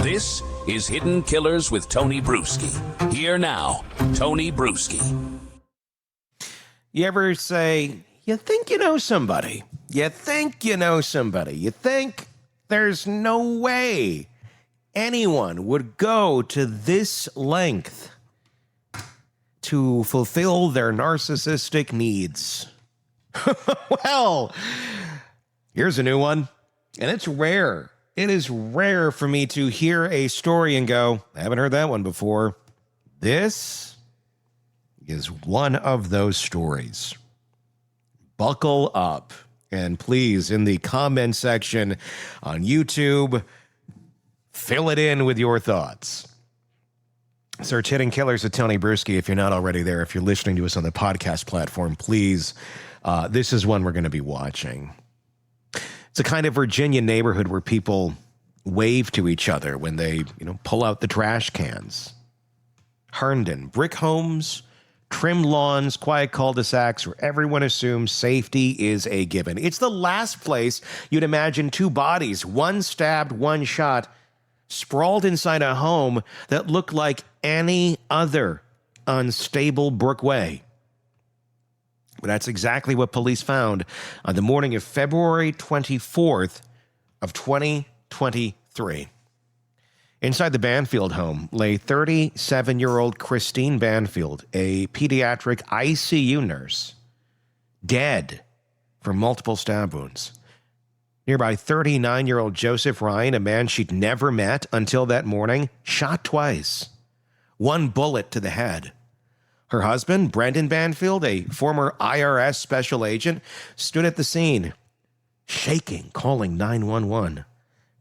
This is Hidden Killers with Tony Brueski. Here now, Tony Brueski. You ever say, you think you know somebody? You think you know somebody. You think there's no way anyone would go to this length to fulfill their narcissistic needs. Well, here's a new one, and it's rare. It is rare for me to hear a story and go, I haven't heard that one before. This is one of those stories. Buckle up. And please, in the comment section on YouTube, fill it in with your thoughts. Search Hidden Killers with Tony Brueski if you're not already there. If you're listening to us on the podcast platform, please, this is one we're going to be watching. It's a kind of Virginia neighborhood where people wave to each other when they, pull out the trash cans. Herndon, brick homes, trim lawns, quiet cul-de-sacs where everyone assumes safety is a given. It's the last place you'd imagine two bodies, one stabbed, one shot, sprawled inside a home that looked like any other unstable brick way. But that's exactly what police found on the morning of February 24th of 2023. Inside the Banfield home lay 37-year-old Christine Banfield, a pediatric ICU nurse, dead from multiple stab wounds. Nearby, 39-year-old Joseph Ryan, a man she'd never met until that morning, shot twice. One bullet to the head. Her husband, Brendan Banfield, a former IRS special agent, stood at the scene, shaking, calling 911,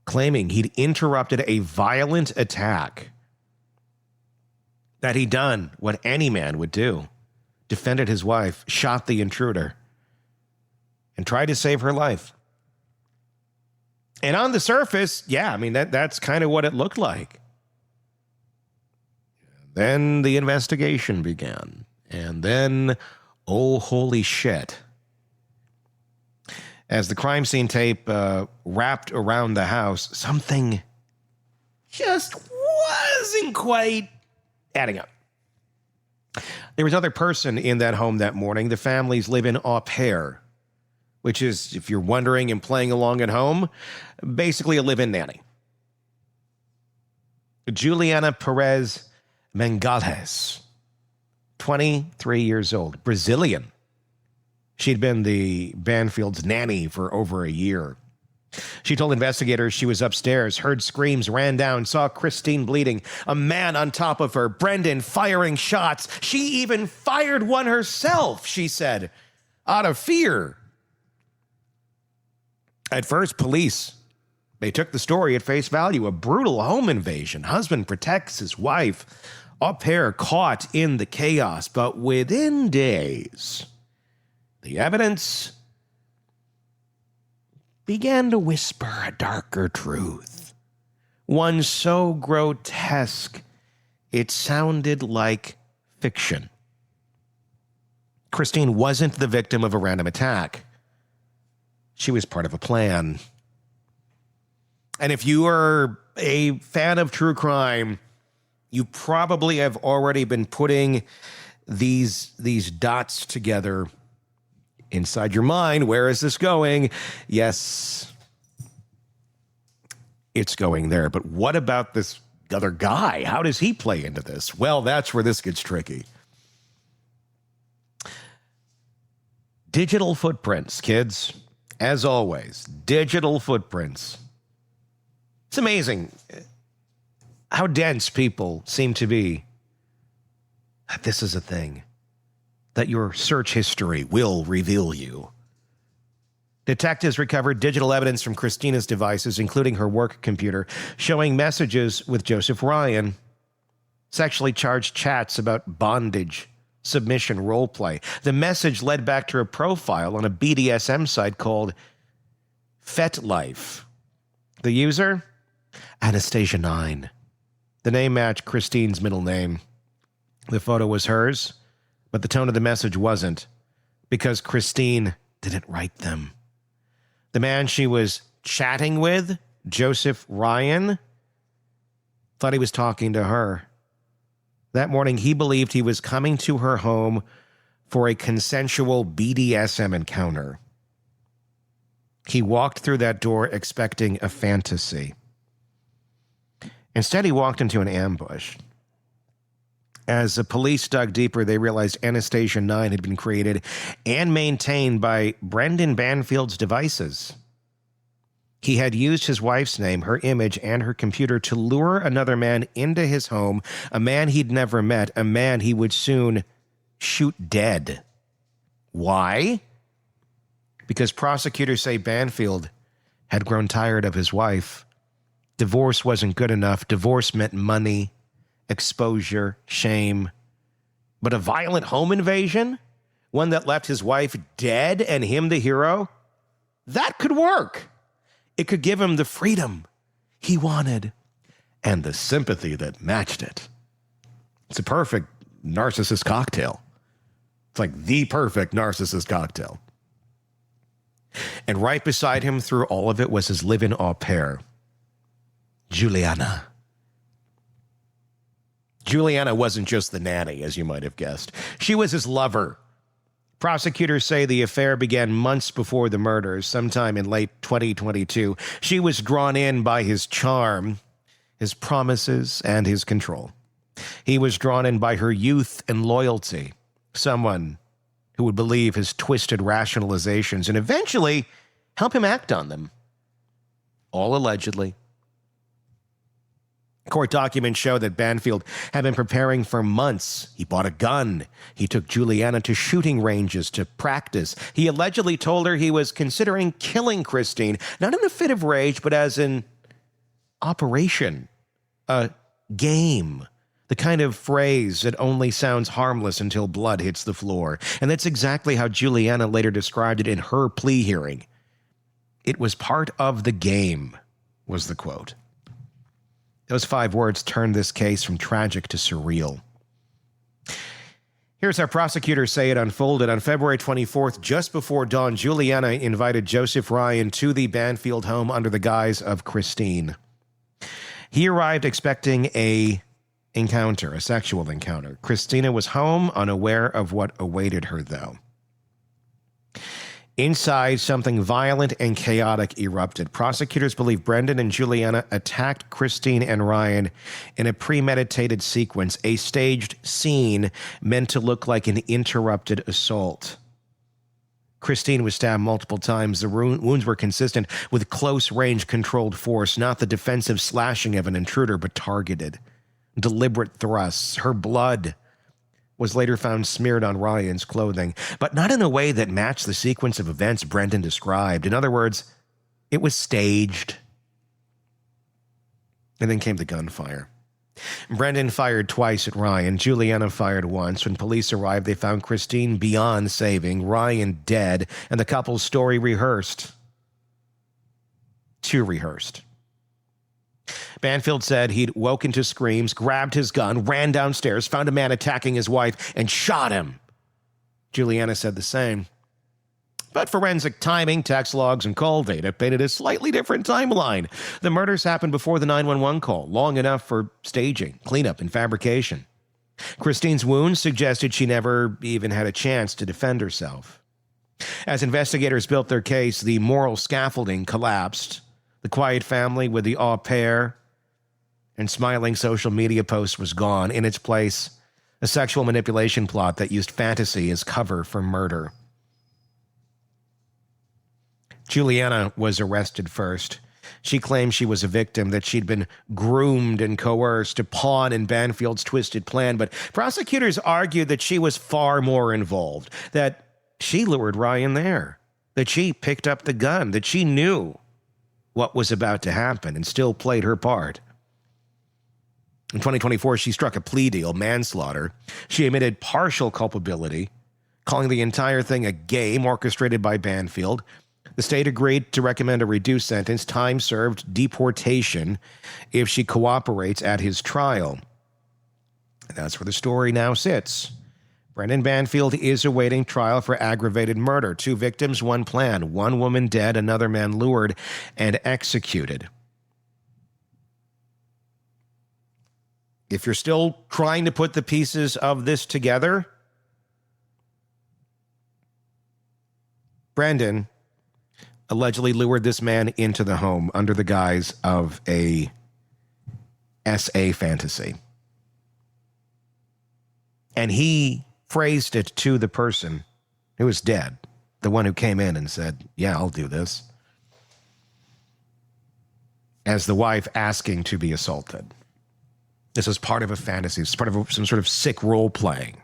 claiming he'd interrupted a violent attack, that he'd done what any man would do, defended his wife, shot the intruder, and tried to save her life. And on the surface, that's kind of what it looked like. Then the investigation began. And then, oh, holy shit. As the crime scene tape wrapped around the house, something just wasn't quite adding up. There was another person in that home that morning. The family's live-in au pair, which is, if you're wondering and playing along at home, basically a live-in nanny. Juliana Peres Magalhães, 23 years old, Brazilian. She'd been the Banfield's nanny for over a year. She told investigators she was upstairs, heard screams, ran down, saw Christine bleeding, a man on top of her, Brendan firing shots. She even fired one herself, she said, out of fear. At first, police, they took the story at face value, a brutal home invasion. Husband protects his wife. Au pair caught in the chaos, but within days, the evidence began to whisper a darker truth. One so grotesque, it sounded like fiction. Christine wasn't the victim of a random attack. She was part of a plan. And if you are a fan of true crime, you probably have already been putting these dots together inside your mind. Where is this going? Yes, it's going there. But what about this other guy? How does he play into this? Well, that's where this gets tricky. Digital footprints, kids. As always, digital footprints. It's amazing how dense people seem to be. This is a thing that your search history will reveal you. Detectives recovered digital evidence from Christina's devices, including her work computer, showing messages with Joseph Ryan, sexually charged chats about bondage, submission, role play. The message led back to a profile on a BDSM site called FetLife. The user? Anastasia 9. The name matched Christine's middle name. The photo was hers, but the tone of the message wasn't, because Christine didn't write them. The man she was chatting with, Joseph Ryan, thought he was talking to her. That morning, he believed he was coming to her home for a consensual BDSM encounter. He walked through that door expecting a fantasy. Instead, he walked into an ambush. As the police dug deeper, they realized Anastasia 9 had been created and maintained by Brendan Banfield's devices. He had used his wife's name, her image, and her computer to lure another man into his home, a man he'd never met, a man he would soon shoot dead. Why? Because prosecutors say Banfield had grown tired of his wife. Divorce wasn't good enough. Divorce meant money, exposure, shame. But a violent home invasion, one that left his wife dead and him the hero, that could work. It could give him the freedom he wanted and the sympathy that matched it. It's a perfect narcissist cocktail. It's like the perfect narcissist cocktail. And right beside him through all of it was his live-in au pair, Juliana. Juliana wasn't just the nanny, as you might have guessed. She was his lover. Prosecutors say the affair began months before the murders, sometime in late 2022. She was drawn in by his charm, his promises, and his control. He was drawn in by her youth and loyalty, someone who would believe his twisted rationalizations and eventually help him act on them. All allegedly. Court documents show that Banfield had been preparing for months. He bought a gun. He took Juliana to shooting ranges to practice. He allegedly told her he was considering killing Christine, not in a fit of rage, but as an operation, a game, the kind of phrase that only sounds harmless until blood hits the floor. And that's exactly how Juliana later described it in her plea hearing. It was part of the game, was the quote. Those 5 words turned this case from tragic to surreal. Here's how prosecutors say it unfolded. On February 24th, just before dawn, Juliana invited Joseph Ryan to the Banfield home under the guise of Christine. He arrived expecting a sexual encounter. Christina was home, unaware of what awaited her, though. Inside, something violent and chaotic erupted. Prosecutors believe Brendan and Juliana attacked Christine and Ryan in a premeditated sequence, a staged scene meant to look like an interrupted assault. Christine was stabbed multiple times. The wounds were consistent with close-range controlled force, not the defensive slashing of an intruder, but targeted. Deliberate thrusts. Her blood was later found smeared on Ryan's clothing, but not in a way that matched the sequence of events Brendan described. In other words, it was staged. And then came the gunfire. Brendan fired twice at Ryan. Juliana fired once. When police arrived, they found Christine beyond saving, Ryan dead, and the couple's story rehearsed. Too rehearsed. Banfield said he'd woken to screams, grabbed his gun, ran downstairs, found a man attacking his wife, and shot him. Juliana said the same. But forensic timing, text logs, and call data painted a slightly different timeline. The murders happened before the 911 call, long enough for staging, cleanup, and fabrication. Christine's wounds suggested she never even had a chance to defend herself. As investigators built their case, the moral scaffolding collapsed. The quiet family with the au pair and smiling social media posts was gone. In its place, a sexual manipulation plot that used fantasy as cover for murder. Juliana was arrested first. She claimed she was a victim, that she'd been groomed and coerced to pawn in Banfield's twisted plan, but prosecutors argued that she was far more involved, that she lured Ryan there, that she picked up the gun, that she knew what was about to happen and still played her part. In 2024, she struck a plea deal, manslaughter. She admitted partial culpability, calling the entire thing a game orchestrated by Banfield. The state agreed to recommend a reduced sentence, time served, deportation, if she cooperates at his trial. And that's where the story now sits. Brendan Banfield is awaiting trial for aggravated murder. 2 victims, 1 plan. 1 woman dead, another man lured and executed. if you're still trying to put the pieces of this together, Brendan allegedly lured this man into the home under the guise of a SA fantasy. And he phrased it to the person who was dead, the one who came in and said, yeah, I'll do this, as the wife asking to be assaulted. This is part of a fantasy. It's part of some sort of sick role playing.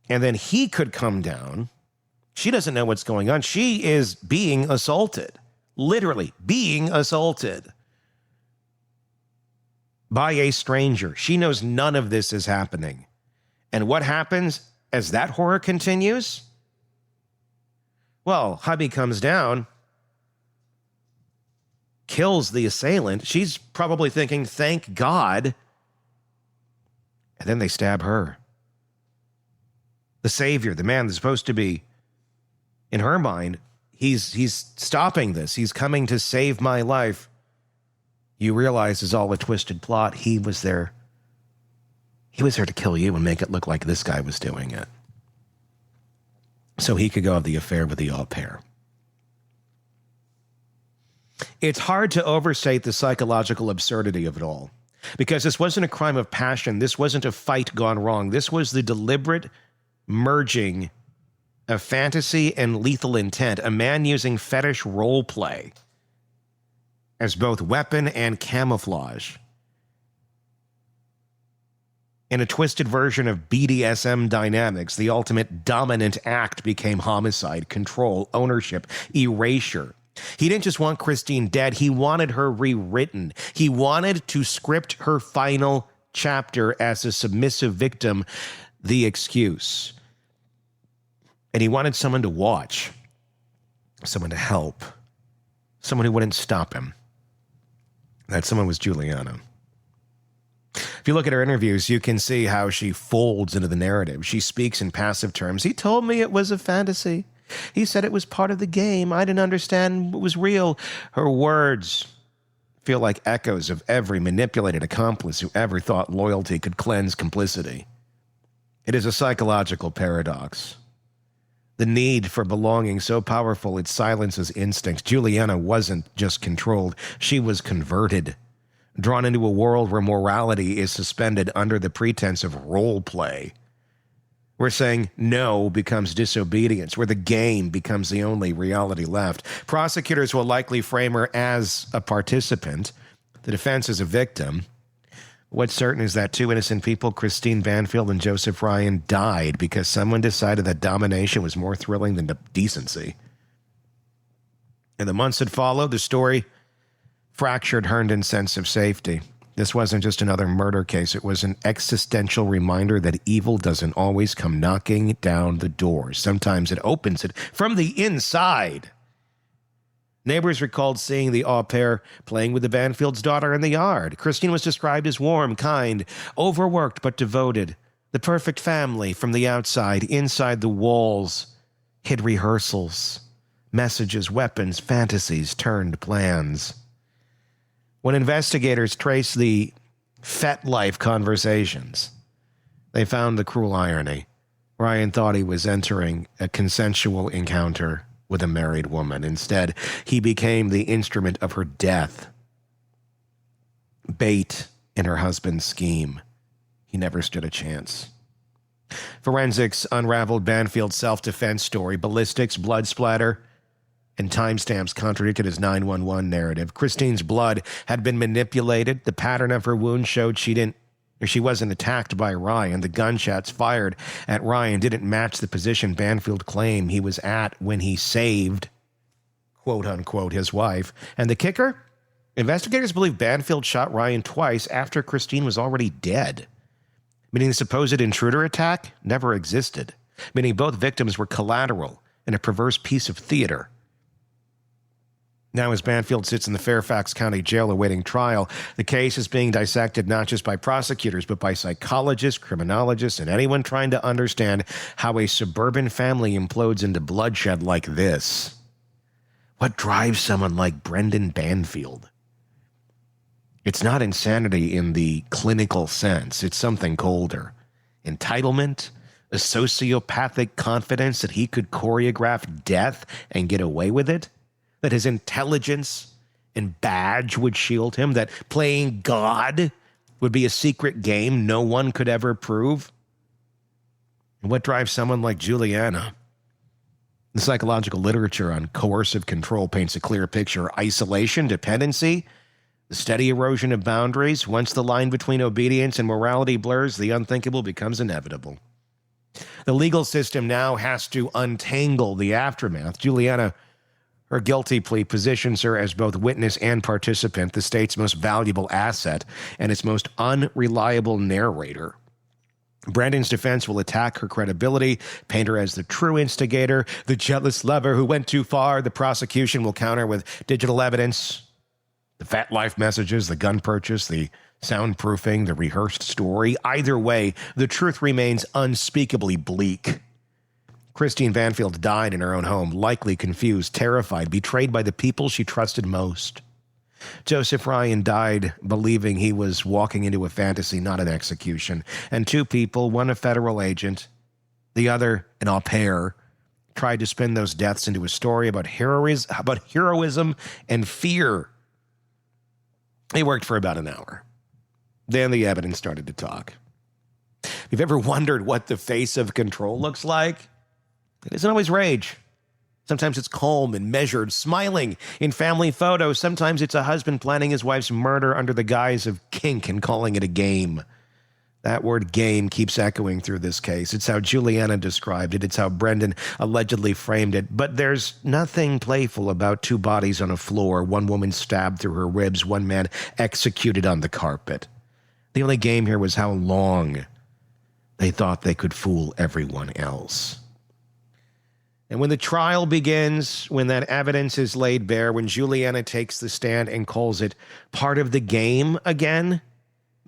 And then he could come down. She doesn't know what's going on. She is being assaulted, literally being assaulted by a stranger. She knows none of this is happening. And what happens as that horror continues? Well, hubby comes down, kills the assailant. She's probably thinking, thank God. And then they stab her. The savior, the man that's supposed to be, in her mind, he's stopping this. He's coming to save my life. You realize it's all a twisted plot. He was there. He was there to kill you and make it look like this guy was doing it, so he could go have the affair with the au pair. It's hard to overstate the psychological absurdity of it all, because this wasn't a crime of passion. This wasn't a fight gone wrong. This was the deliberate merging of fantasy and lethal intent, a man using fetish role play as both weapon and camouflage. In a twisted version of BDSM dynamics, the ultimate dominant act became homicide, control, ownership, erasure. He didn't just want Christine dead, he wanted her rewritten. He wanted to script her final chapter as a submissive victim, the excuse. And he wanted someone to watch, someone to help, someone who wouldn't stop him. That someone was Juliana. If you look at her interviews, you can see how she folds into the narrative. She speaks in passive terms. He told me it was a fantasy. He said it was part of the game. I didn't understand what was real. Her words feel like echoes of every manipulated accomplice who ever thought loyalty could cleanse complicity. It is a psychological paradox. The need for belonging so powerful it silences instincts. Juliana wasn't just controlled. She was converted, drawn into a world where morality is suspended under the pretense of role play, where saying no becomes disobedience, where the game becomes the only reality left. Prosecutors will likely frame her as a participant, the defense as a victim. What's certain is that two innocent people, Christine Banfield and Joseph Ryan, died because someone decided that domination was more thrilling than decency. In the months that followed, the story fractured Herndon's sense of safety. This wasn't just another murder case. It was an existential reminder that evil doesn't always come knocking down the door. Sometimes it opens it from the inside. Neighbors recalled seeing the au pair playing with the Banfield's daughter in the yard. Christine was described as warm, kind, overworked but devoted. The perfect family from the outside. Inside the walls hid rehearsals, messages, weapons, fantasies, turned plans. When investigators traced the FetLife conversations, they found the cruel irony. Ryan thought he was entering a consensual encounter with a married woman. Instead, he became the instrument of her death. Bait in her husband's scheme. He never stood a chance. Forensics unraveled Banfield's self-defense story. Ballistics, blood splatter, and timestamps contradicted his 911 narrative. Christine's blood had been manipulated. The pattern of her wound showed she wasn't attacked by Ryan. The gunshots fired at Ryan didn't match the position Banfield claimed he was at when he saved, quote unquote, his wife. And the kicker? Investigators believe Banfield shot Ryan twice after Christine was already dead, meaning the supposed intruder attack never existed, meaning both victims were collateral in a perverse piece of theater. Now, as Banfield sits in the Fairfax County Jail awaiting trial, the case is being dissected not just by prosecutors, but by psychologists, criminologists, and anyone trying to understand how a suburban family implodes into bloodshed like this. What drives someone like Brendan Banfield? It's not insanity in the clinical sense. It's something colder. Entitlement, a sociopathic confidence that he could choreograph death and get away with it, that his intelligence and badge would shield him, that playing God would be a secret game no one could ever prove. And what drives someone like Juliana? The psychological literature on coercive control paints a clear picture. Isolation, dependency, the steady erosion of boundaries. Once the line between obedience and morality blurs, the unthinkable becomes inevitable. The legal system now has to untangle the aftermath. Juliana, her guilty plea positions her as both witness and participant, the state's most valuable asset and its most unreliable narrator. Brandon's defense will attack her credibility, paint her as the true instigator, the jealous lover who went too far. The prosecution will counter with digital evidence, the FetLife messages, the gun purchase, the soundproofing, the rehearsed story. Either way, the truth remains unspeakably bleak. Christine Banfield died in her own home, likely confused, terrified, betrayed by the people she trusted most. Joseph Ryan died believing he was walking into a fantasy, not an execution. And two people, one a federal agent, the other an au pair, tried to spin those deaths into a story about heroism and fear. It worked for about an hour. Then the evidence started to talk. If you've ever wondered what the face of control looks like, it isn't always rage. Sometimes it's calm and measured, smiling in family photos. Sometimes it's a husband planning his wife's murder under the guise of kink and calling it a game. That word game keeps echoing through this case. It's how Juliana described it. It's how Brendan allegedly framed it. But there's nothing playful about two bodies on a floor, one woman stabbed through her ribs, one man executed on the carpet. The only game here was how long they thought they could fool everyone else. And when the trial begins, when that evidence is laid bare, when Juliana takes the stand and calls it part of the game again,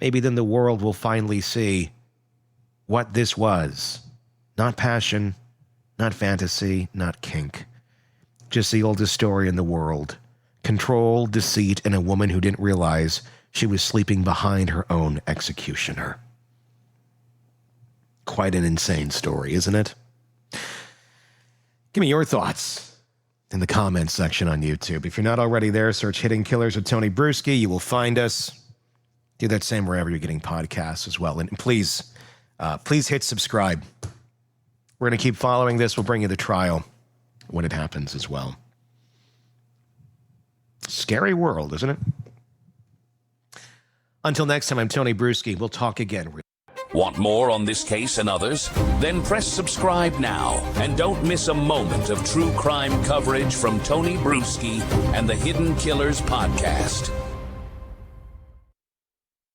maybe then the world will finally see what this was. Not passion, not fantasy, not kink. Just the oldest story in the world. Control, deceit, and a woman who didn't realize she was sleeping behind her own executioner. Quite an insane story, isn't it? Give me your thoughts in the comments section on YouTube. If you're not already there, search Hidden Killers with Tony Brueski. You will find us. Do that same wherever you're getting podcasts as well. And please hit subscribe. We're going to keep following this. We'll bring you the trial when it happens as well. Scary world, isn't it? Until next time, I'm Tony Brueski. We'll talk again. Want more on this case and others? Then press subscribe now and don't miss a moment of true crime coverage from Tony Brueski and the Hidden Killers podcast.